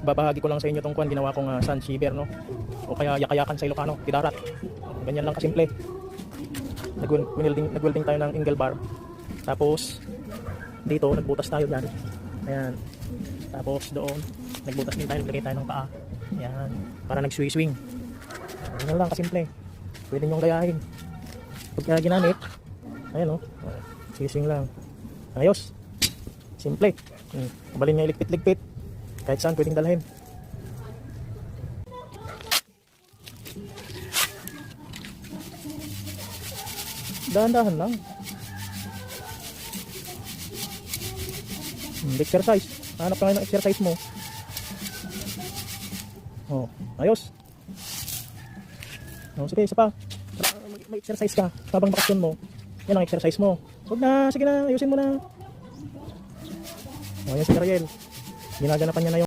babahagi ko lang sa inyo tong kwan, ginawa kong sand shiver, no? O kaya yakayakan sa Ilocano, tidarat. Ganyan lang kasimple. Nag-welding tayo ng angle bar. Tapos dito nagbutas tayo diyan. Ayan. Tapos doon nagbutas din tayo, naglagay tayo ng paa. Ayan, para nag-swing. Ganyan lang kasimple. Pwede nyo gayahin. Pagka ginamit, ayan o, swing lang. Ayos. Simple. Kabalin nyo iligpit-ligpit. Kahit saan pwedeng dalhin. Dahan-dahan lang. Exercise. Hanap ka ngayon ng exercise mo. Oh, ayos. Oh, sige, isa pa. May exercise ka habang bakasyon mo. Yan ang exercise mo. Huwag na, sige na, ayusin mo na. Oh, yan si Ariel. Ginaganapan niya na yung